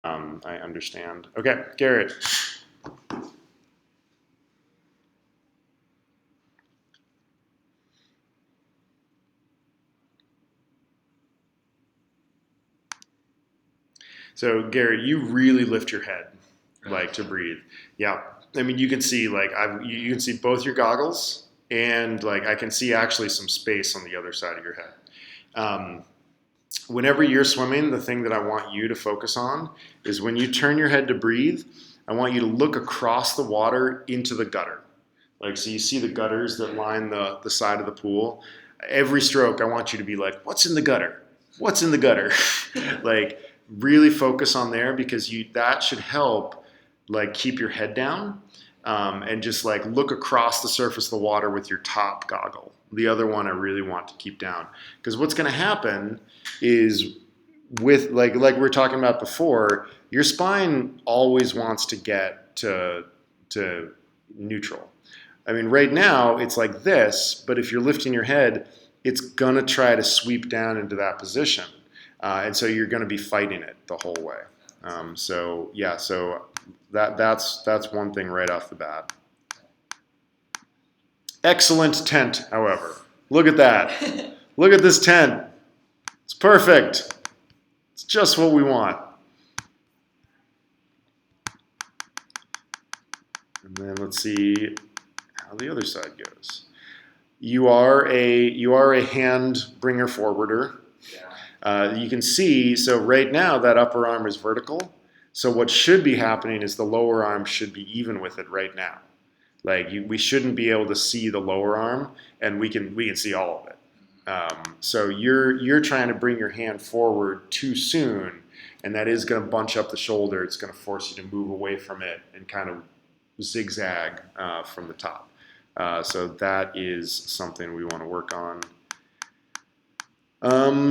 I understand. Okay, Garrett. So Garrett, you really lift your head, like to breathe. Yeah. I mean, you can see like you can see both your goggles, and like I can see actually some space on the other side of your head. Um, Whenever you're swimming, the thing that I want you to focus on is when you turn your head to breathe, I want you to look across the water into the gutter. Like, so you see the gutters that line the side of the pool. Every stroke, I want you to be like, what's in the gutter? What's in the gutter? Like, really focus on there because that should help, like, keep your head down and just like look across the surface of the water with your top goggle. The other one I really want to keep down because what's going to happen is with like we were talking about before, your spine always wants to get to neutral. I mean, right now it's like this, but if you're lifting your head, it's gonna try to sweep down into that position, and so you're gonna be fighting it the whole way. So yeah, so that's one thing right off the bat. Excellent tent, however. Look at that. Look at this tent. It's perfect. It's just what we want. And then let's see how the other side goes. You are a hand bringer forwarder. You can see, so right now that upper arm is vertical. So what should be happening is the lower arm should be even with it right now. Like we shouldn't be able to see the lower arm, and we can see all of it. So you're trying to bring your hand forward too soon, and that is going to bunch up the shoulder. It's going to force you to move away from it and kind of zigzag from the top. So that is something we want to work on.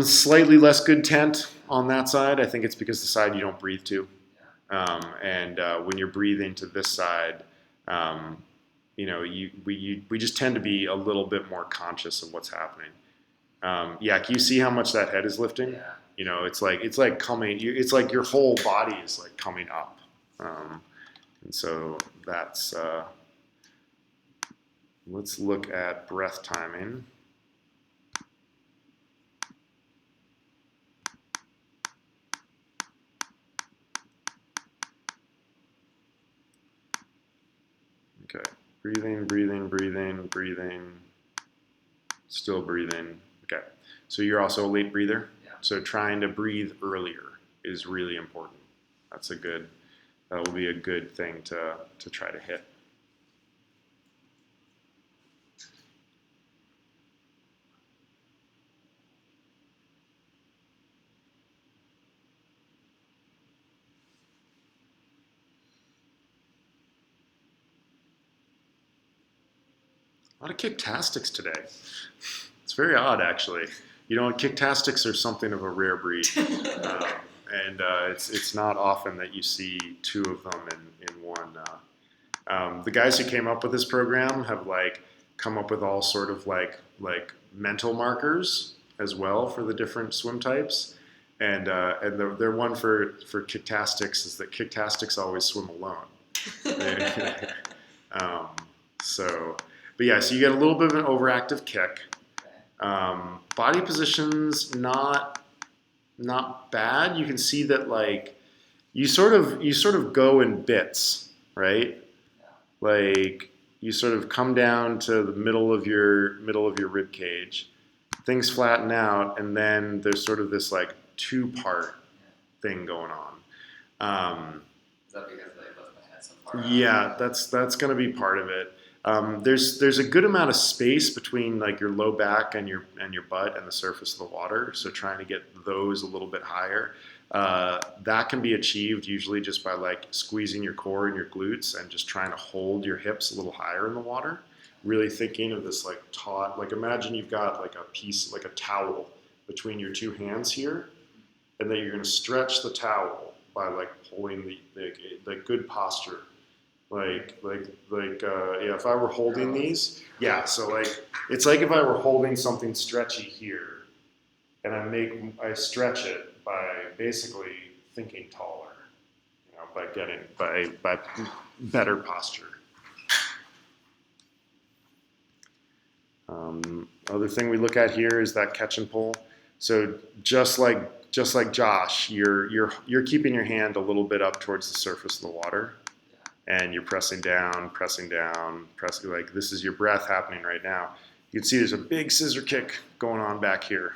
Slightly less good tent on that side. I think it's because the side you don't breathe to. And when you're breathing to this side, we just tend to be a little bit more conscious of what's happening. Yeah, can you see how much that head is lifting? Yeah. It's like coming. It's like your whole body is like coming up. And so that's. Let's look at breath timing. Okay, breathing, breathing, breathing, breathing, still breathing. Okay, so you're also a late breather. Yeah. So trying to breathe earlier is really important. That will be a good thing to try to hit. A lot of kicktastics today. It's very odd, actually. Kicktastics are something of a rare breed, and it's not often that you see two of them in one. The guys who came up with this program have like come up with all sort of like mental markers as well for the different swim types, and their one for kicktastics is that kicktastics always swim alone. um, so, but yeah, so you get a little bit of an overactive kick. Body positions not bad. You can see that like you sort of go in bits, right? Like you sort of come down to the middle of your rib cage. Things flatten out, and then there's sort of this like two-part thing going on. Is that because they lift the head so far Yeah, that's going to be part of it. There's a good amount of space between like your low back and your butt and the surface of the water. So trying to get those a little bit higher, that can be achieved usually just by like squeezing your core and your glutes and just trying to hold your hips a little higher in the water. Really thinking of this like taut, like imagine you've got like a piece, like a towel between your two hands here, and then you're going to stretch the towel by like pulling the good posture yeah, if I were holding these, yeah, so like it's like if I were holding something stretchy here, and I stretch it by basically thinking taller. by better posture. Other thing we look at here is that catch and pull. So just like Josh, you're keeping your hand a little bit up towards the surface of the water, and you're pressing down, pressing like this is your breath happening right now. You can see there's a big scissor kick going on back here.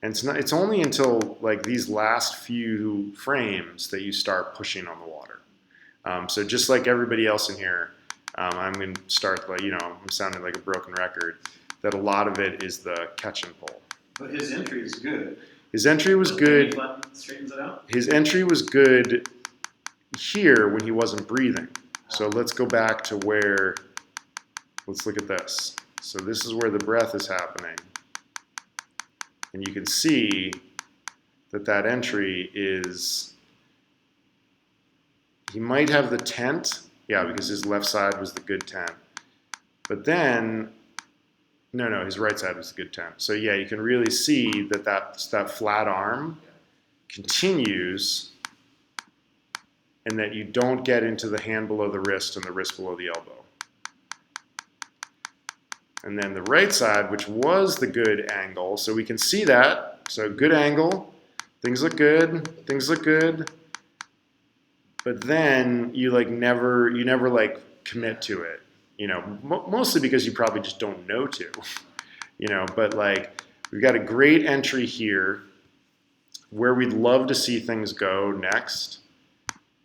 And it's only until like these last few frames that you start pushing on the water. So just like everybody else in here, I'm going to start like, I'm sounding like a broken record, that a lot of it is the catch and pull. But his entry is good. His entry was good. Straightens it out. His entry was good here when he wasn't breathing. So let's go back to let's look at this. So this is where the breath is happening. And you can see that entry is, he might have the tent, because his left side was the good tent. But then, no, his right side was the good tent. So you can really see that flat arm continues, and that you don't get into the hand below the wrist and the wrist below the elbow. And then the right side, which was the good angle, so we can see that. So good angle, things look good. But then you never commit to it, mostly because you probably just don't know to, but like we've got a great entry here. Where we'd love to see things go next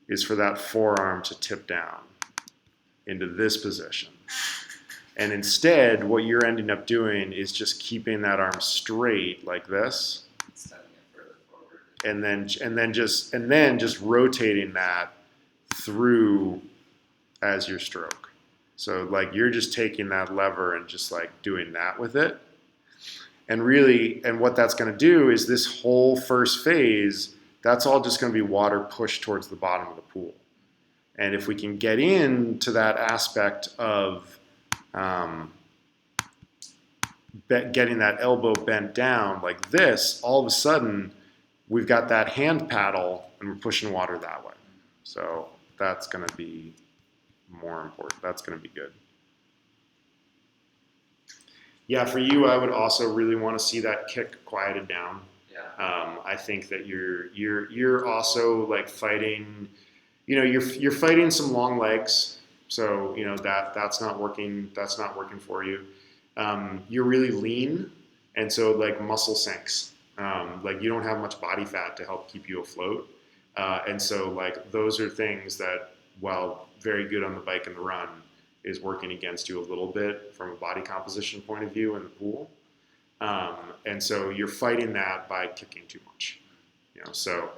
is for that forearm to tip down into this position. And instead, what you're ending up doing is just keeping that arm straight like this, and then just rotating that through as your stroke. So like you're just taking that lever and just like doing that with it. And really, and what that's going to do is this whole first phase, that's all just going to be water pushed towards the bottom of the pool. And if we can get into that aspect of getting that elbow bent down like this, all of a sudden we've got that hand paddle and we're pushing water that way. So that's going to be more important. That's going to be good. Yeah, for you, I would also really want to see that kick quieted down. Yeah. I think that you're also like fighting, you're fighting some long legs. So, that's not working for you. You're really lean, and so like muscle sinks. Like you don't have much body fat to help keep you afloat. And so like those are things that, while very good on the bike and the run, is working against you a little bit from a body composition point of view in the pool. And so you're fighting that by kicking too much. So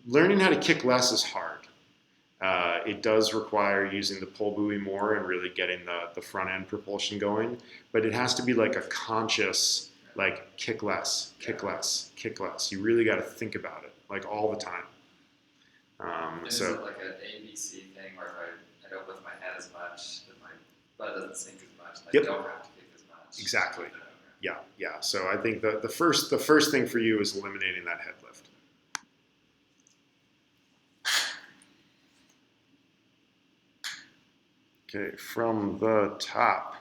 learning how to kick less is hard. It does require using the pull buoy more and really getting the front end propulsion going, but it has to be like a conscious, like kick less. You really got to think about it like all the time. Is it like an ABC thing where if I don't lift my head as much, then my butt doesn't sink as much, I don't have to kick as much? Exactly. Yeah. So I think the first thing for you is eliminating that head lift. Okay, from the top.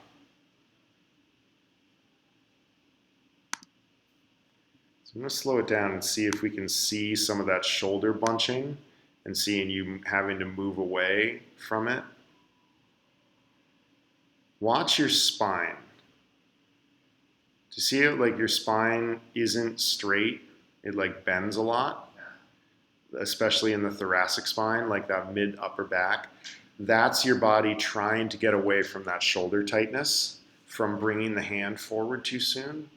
So I'm going to slow it down and see if we can see some of that shoulder bunching and seeing you having to move away from it. Watch your spine. Do you see it like your spine isn't straight? It like bends a lot, especially in the thoracic spine, like that mid upper back. That's your body trying to get away from that shoulder tightness from bringing the hand forward too soon.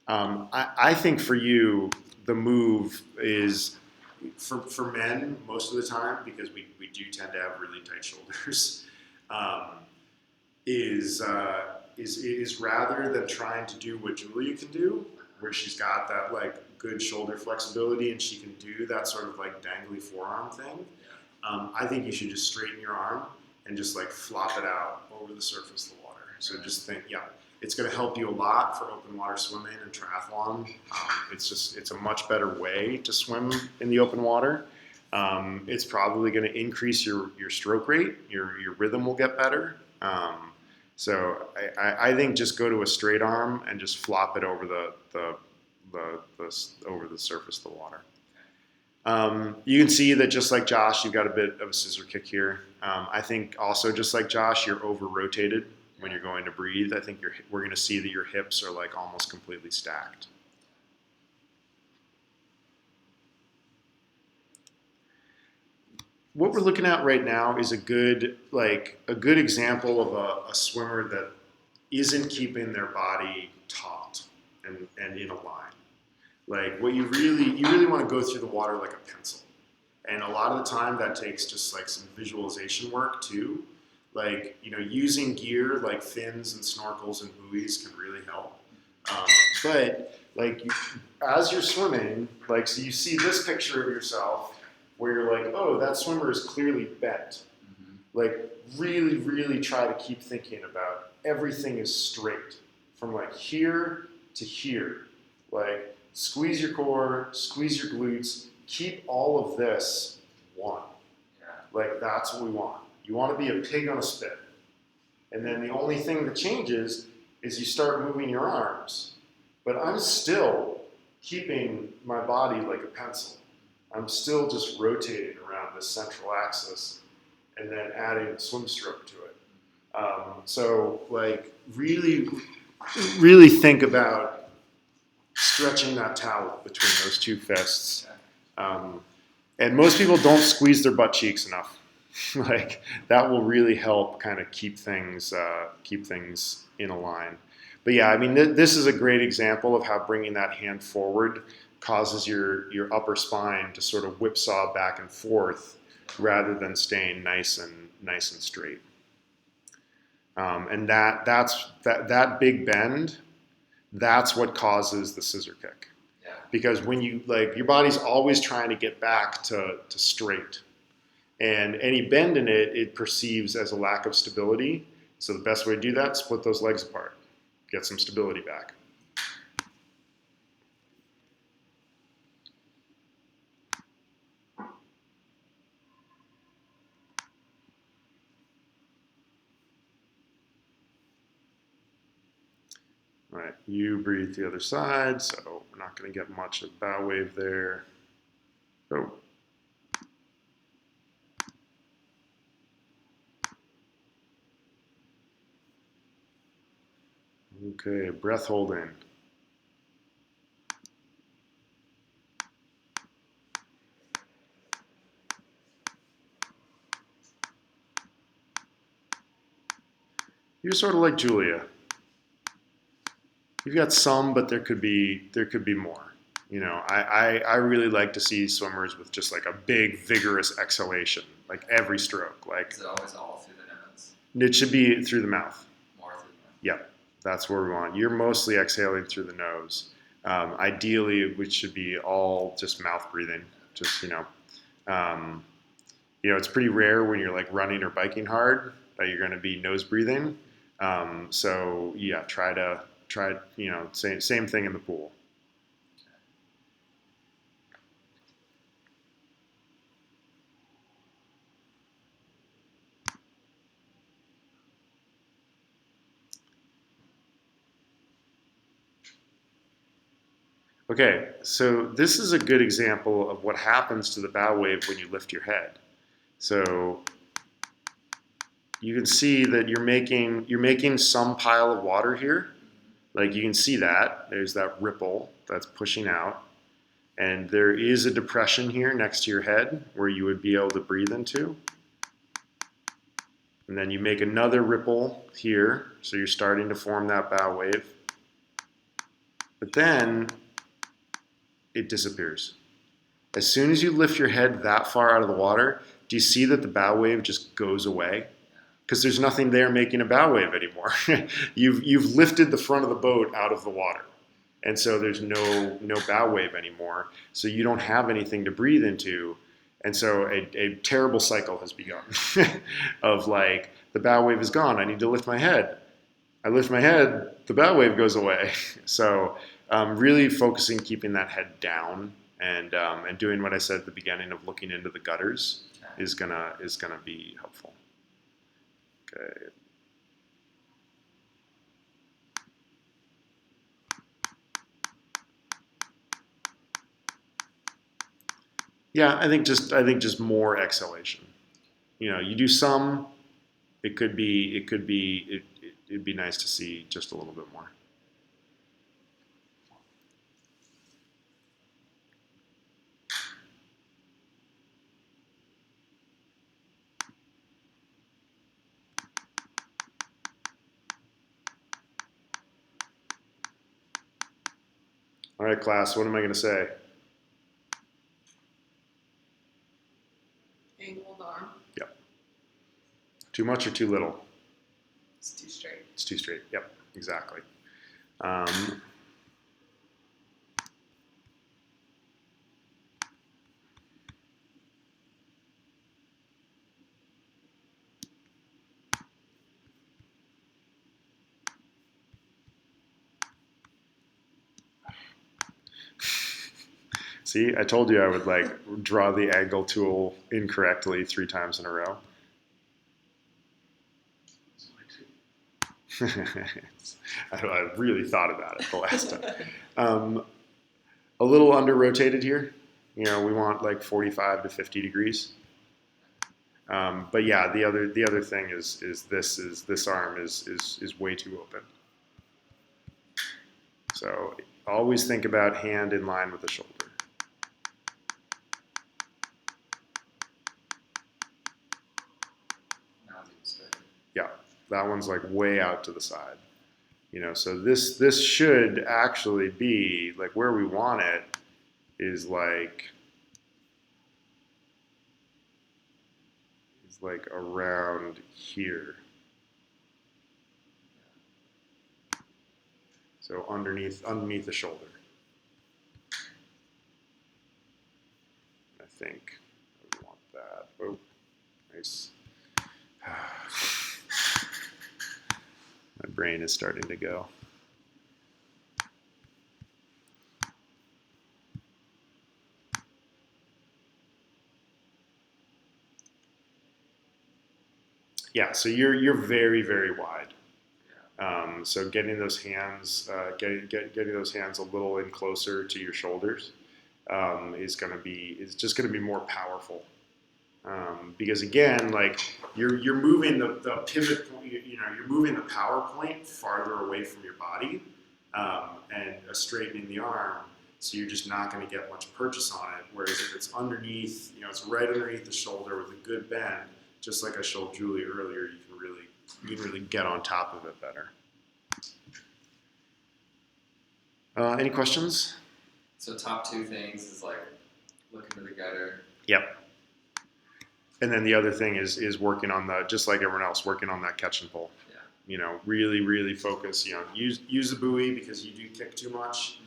I think for you, the move is, for men most of the time, because we do tend to have really tight shoulders, is rather than trying to do what Julia can do, where she's got that like good shoulder flexibility and she can do that sort of like dangly forearm thing. I think you should just straighten your arm and just like flop it out over the surface of the water. So just think, it's going to help you a lot for open water swimming and triathlon. it's a much better way to swim in the open water. It's probably going to increase your stroke rate. Your rhythm will get better. So I think just go to a straight arm and just flop it over the over the surface of the water. You can see that just like Josh, you've got a bit of a scissor kick here. I think also just like Josh, you're over rotated when you're going to breathe. I think we're going to see that your hips are like almost completely stacked. What we're looking at right now is a good example of a swimmer that isn't keeping their body taut and in a line. Like what you really want to go through the water like a pencil. And a lot of the time that takes just like some visualization work too. Like, using gear like fins and snorkels and buoys can really help. But like as you're swimming, like, so you see this picture of yourself where you're like, oh, that swimmer is clearly bent. Mm-hmm. Like really, really try to keep thinking about everything is straight from like here to here. Like squeeze your core, squeeze your glutes, keep all of this one. Yeah. Like that's what we want. You want to be a pig on a spit. And then the only thing that changes is you start moving your arms. But I'm still keeping my body like a pencil. I'm still just rotating around this central axis and then adding a swim stroke to it. So like really, really think about stretching that towel between those two fists. And most people don't squeeze their butt cheeks enough. Like that will really help kind of keep things in a line. But yeah, I mean, this is a great example of how bringing that hand forward causes your upper spine to sort of whipsaw back and forth rather than staying nice and straight. And that big bend, that's what causes the scissor kick. Yeah. Because when your body's always trying to get back to straight. And any bend in it perceives as a lack of stability. So the best way to do that, split those legs apart. Get some stability back. All right, you breathe the other side, so we're not going to get much of bow wave there. Oh. Okay, breath hold in. You're sort of like Julia. You've got some, but there could be more. I really like to see swimmers with just like a big, vigorous exhalation, like every stroke. Like, is it always all through the nose? It should be through the mouth. More through the mouth. Yep, that's where we want. You're mostly exhaling through the nose. Ideally, it should be all just mouth breathing. Just it's pretty rare when you're like running or biking hard that you're going to be nose breathing. So yeah, try same thing in the pool. Okay, so this is a good example of what happens to the bow wave when you lift your head. So you can see that you're making some pile of water here. Like you can see that. There's that ripple that's pushing out. And there is a depression here next to your head where you would be able to breathe into. And then you make another ripple here. So you're starting to form that bow wave. But then it disappears. As soon as you lift your head that far out of the water, do you see that the bow wave just goes away? Because there's nothing there making a bow wave anymore. You've lifted the front of the boat out of the water. And so there's no bow wave anymore. So you don't have anything to breathe into. And so a terrible cycle has begun of like, the bow wave is gone. I need to lift my head. I lift my head, the bow wave goes away. So really focusing, keeping that head down, and doing what I said at the beginning of looking into the gutters Okay. is gonna be helpful. Okay. Yeah, I think just more exhalation. You do some. It'd be nice to see just a little bit more. All right, class, what am I going to say? Angled arm. Yep. Too much or too little? It's too straight. It's too straight. Yep, exactly. Um, See, I told you I would draw the angle tool incorrectly 3 times in a row. I really thought about it the last time. A little under rotated here. We want like 45 to 50 degrees. But yeah, the other thing is this arm is way too open. So always think about hand in line with the shoulder. Now it's even straighter. Yeah, that one's like way out to the side. So this should actually be like where we want it is like around here. So underneath the shoulder. I think I want that. Oh, nice. My brain is starting to go. Yeah, so you're very, very wide. So getting those hands, getting those hands a little in closer to your shoulders is just gonna be more powerful. Because again, like you're moving the pivot point, you're moving the power point farther away from your body, and straightening the arm, so you're just not going to get much purchase on it. Whereas if it's underneath, it's right underneath the shoulder with a good bend, just like I showed Julie earlier, you can really get on top of it better. Any questions? So top 2 things is like look into the gutter. Yep. And then the other thing is working on just like everyone else, working on that catch and pull. Yeah. Really, really focus. Use the buoy because you do kick too much.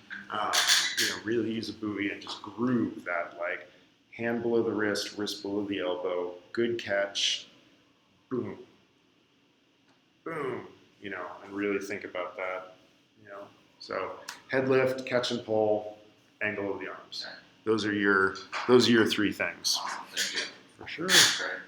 Really use a buoy and just groove that, like hand below the wrist below the elbow, good catch, boom, boom. And really think about that. So head lift, catch and pull, angle of the arms. Okay. Those are your 3 things. Awesome. Thank you. For sure. Great.